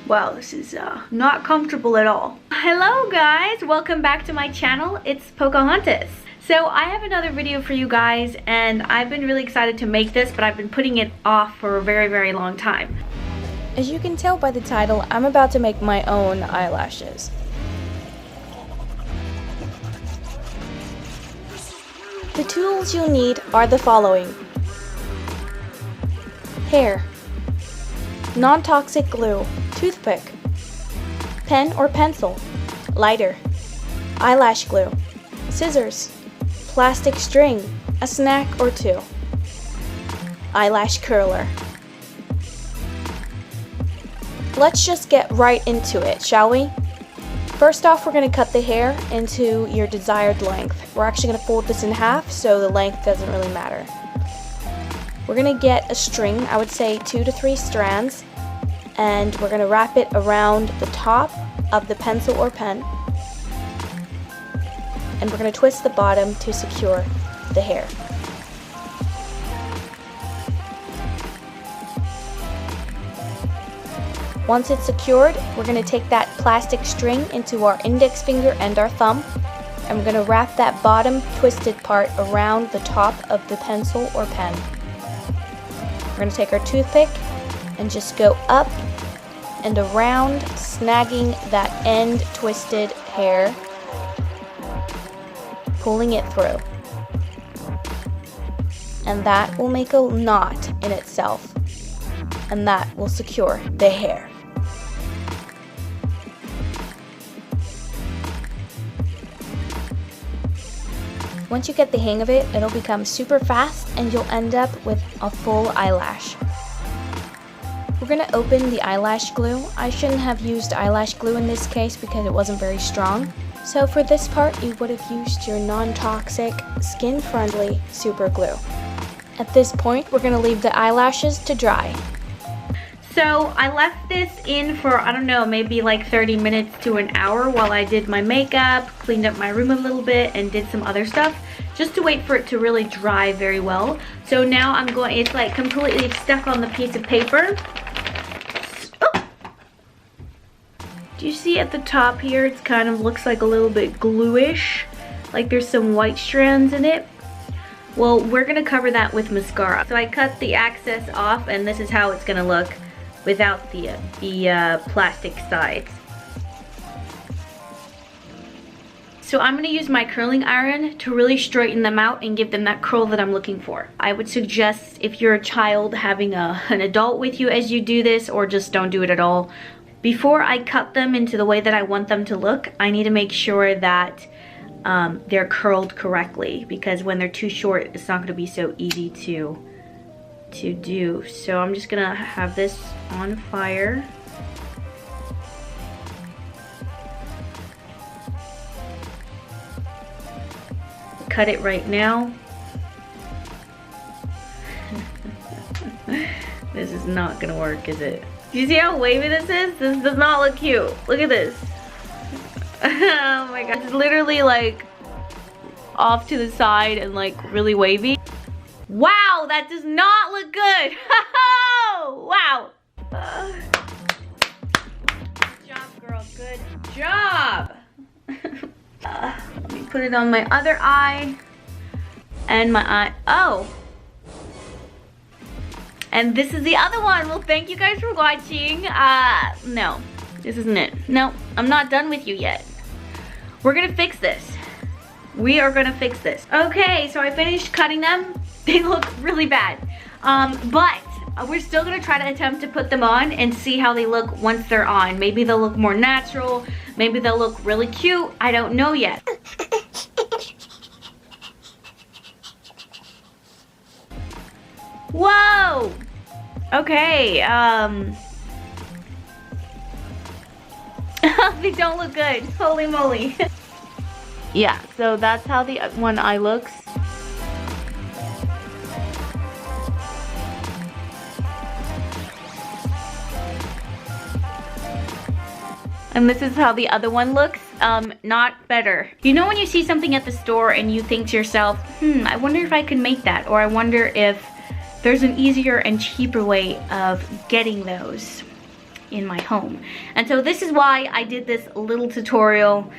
Wow, this is not comfortable at all. Hello guys, welcome back to my channel. It's Pocahontas. So I have another video for you guys, and I've been really excited to make this, but I've been putting it off for a very long time. As you can tell by the title, I'm about to make my own eyelashes. The tools you'll need are the following: hair, non-toxic glue, toothpick, pen or pencil, lighter, eyelash glue, scissors, plastic string, a snack or two, eyelash curler. Let's just get right into it, shall we? First off, we're going to cut the hair into your desired length. We're actually going to fold this in half so the length doesn't really matter. We're going to get a string, I would say 2 to 3 strands, and we're going to wrap it around the top of the pencil or pen, and we're going to twist the bottom to secure the hair. Once it's secured, we're going to take that plastic string into our index finger and our thumb, and we're going to wrap that bottom twisted part around the top of the pencil or pen. We're going to take our toothpick and just go up and around, snagging that end twisted hair, pulling it through. And that will make a knot in itself, and that will secure the hair. Once you get the hang of it, it'll become super fast and you'll end up with a full eyelash. We're going to open the eyelash glue. I shouldn't have used eyelash glue in this case because it wasn't very strong. So for this part, you would have used your non-toxic, skin-friendly super glue. At this point, we're going to leave the eyelashes to dry. So I left this in for, I don't know, maybe like 30 minutes to an hour while I did my makeup, cleaned up my room a little bit, and did some other stuff, just to wait for it to really dry very well. So now I'm going, it's like completely stuck on the piece of paper. Oh. Do you see at the top here, it kind of looks like a little bit gluish, like there's some white strands in it. Well, we're gonna cover that with mascara. So I cut the excess off, and this is how it's gonna look without the plastic sides. So I'm gonna use my curling iron to really straighten them out and give them that curl that I'm looking for. I would suggest, if you're a child, having an adult with you as you do this, or just don't do it at all. Before I cut them into the way that I want them to look, I need to make sure that they're curled correctly, because when they're too short, it's not gonna be so easy to do. So I'm just gonna have this on fire. Cut it right now. This is not gonna work, is it? Do you see how wavy this is? This does not look cute. Look at this. Oh my god, it's literally like off to the side and like really wavy. Wow, that does not look good. Wow. Good job, girl. Good job. Let me put it on my other eye and my eye. Oh. And this is the other one. Well, thank you guys for watching. No, this isn't it. No, I'm not done with you yet. We're gonna fix this. We are gonna fix this. Okay, so I finished cutting them. They look really bad, but we're still gonna try to attempt to put them on and see how they look once they're on. Maybe they'll look more natural, maybe they'll look really cute. I don't know yet. Whoa! Okay, they don't look good. Holy moly. Yeah, so that's how the one eye looks. And this is how the other one looks. Not better. You know when you see something at the store and you think to yourself, I wonder if I can make that, or I wonder if there's an easier and cheaper way of getting those. in my home. And so this is why I did this little tutorial.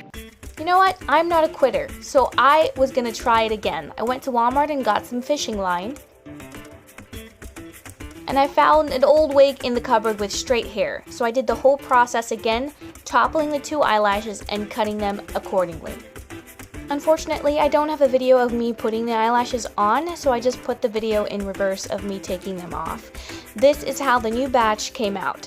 You know what? I'm not a quitter, so I was gonna try it again. I went to Walmart and got some fishing line. And I found an old wig in the cupboard with straight hair. So I did the whole process again, toppling the 2 eyelashes and cutting them accordingly. Unfortunately, I don't have a video of me putting the eyelashes on, so I just put the video in reverse of me taking them off. This is how the new batch came out.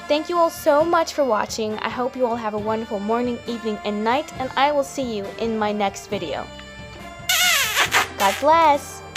Thank you all so much for watching. I hope you all have a wonderful morning, evening, and night, and I will see you in my next video. God bless!